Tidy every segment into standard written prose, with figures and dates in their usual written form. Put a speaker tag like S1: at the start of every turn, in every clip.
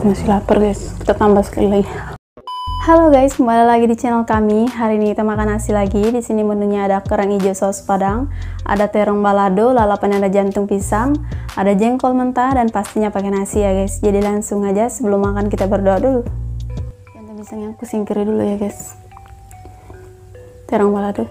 S1: Masih lapar guys, kita tambah sekali lagi. Halo guys, kembali lagi di channel kami. Hari ini kita makan nasi lagi. Di sini menunya ada kerang hijau saus padang, ada terong balado, lalapan ada jantung pisang, ada jengkol mentah, dan pastinya pakai nasi ya guys. Jadi langsung aja, sebelum makan kita berdoa dulu. Jantung pisang yang aku singkiri dulu ya guys. Terong balado.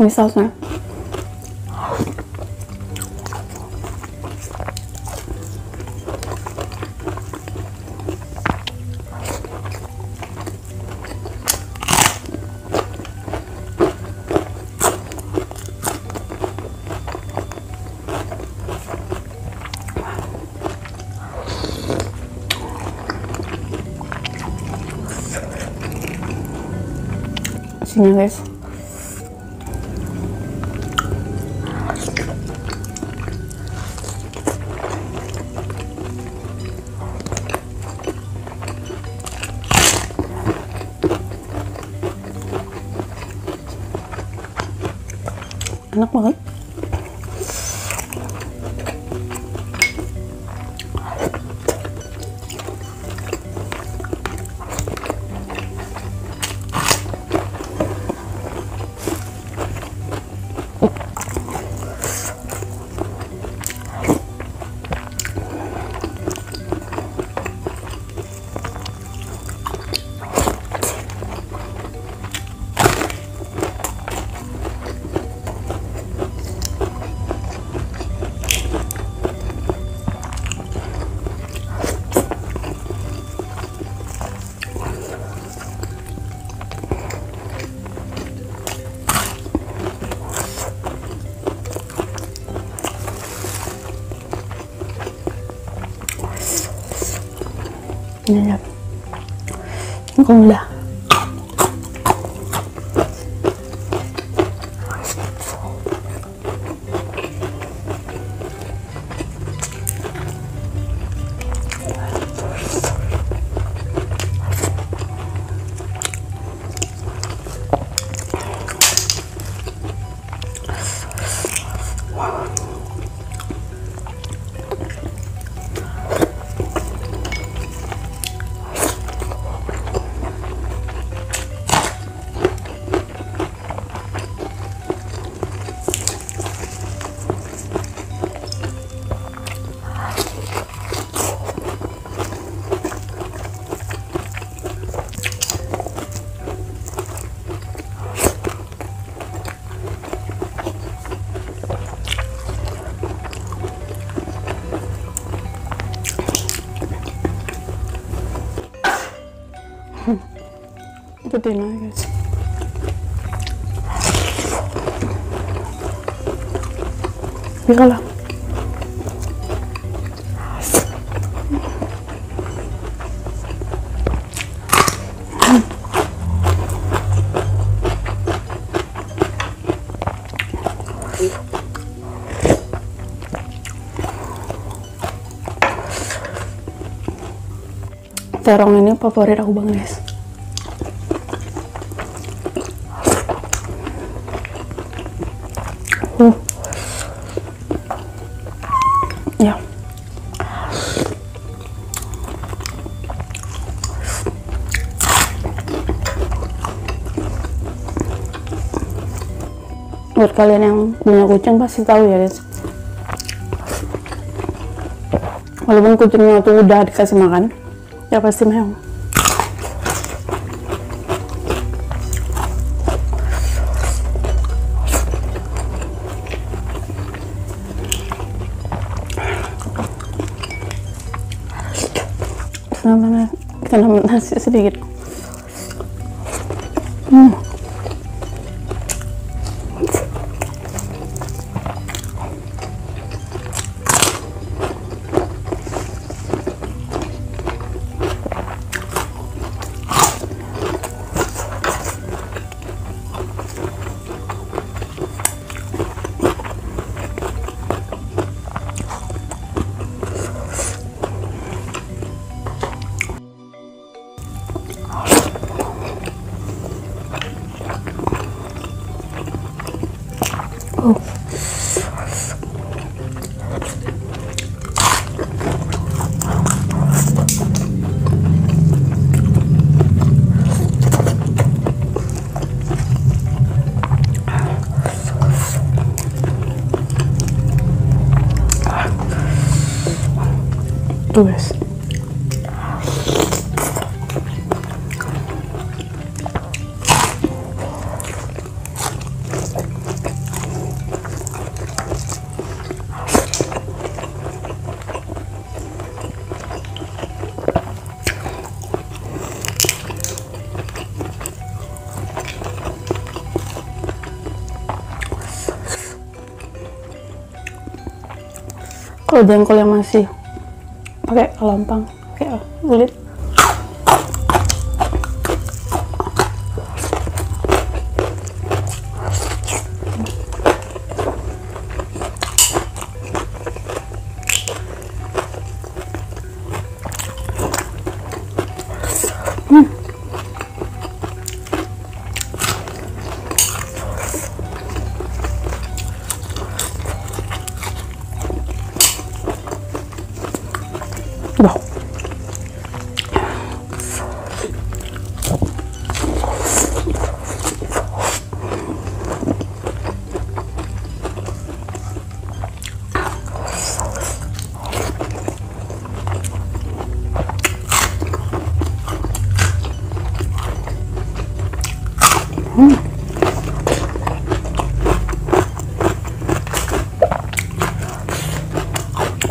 S1: Ini sausnya. Sini guys. Enak banget. Ini ya. Ini kok udah. Ikutin aja guys. Bisa lah. Terong ini favorit aku banget guys. Ya. Buat kalian yang punya kucing pasti tahu ya guys. Walaupun kucingnya tuh udah dikasih makan, ya pasti meong. Kita nambah nasi sedikit. Tuh guys. Kalau jengkol yang masih pakai kelompang, kayak kulit, Wow.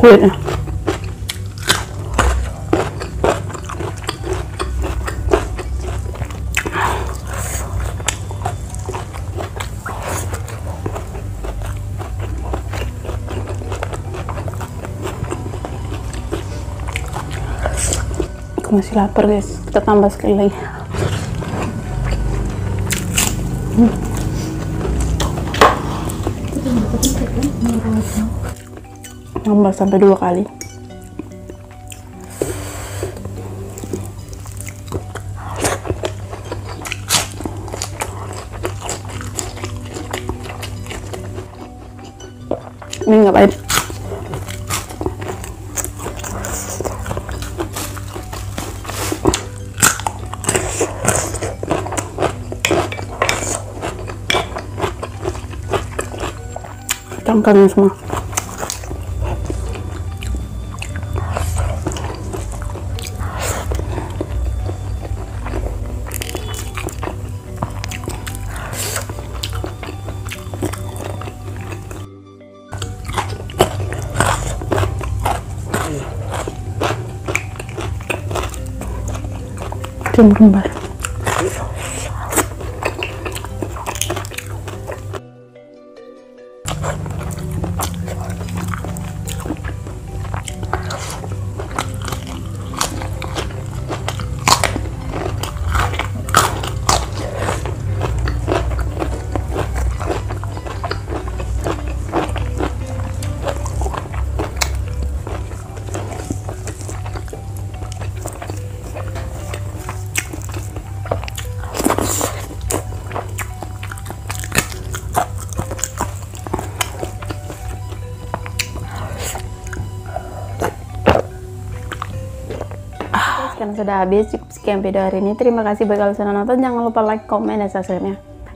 S1: Kulitnya. Aku masih lapar guys, kita tambah sekali lagi. Tambah sampai 2 kali. Ini nggak pahit. Cangkangnya semua. Tim kembar. Karena sudah habis, cukup sekian video hari ini. Terima kasih bagi kalian yang sudah nonton. Jangan lupa like, komen, dan subscribe-nya.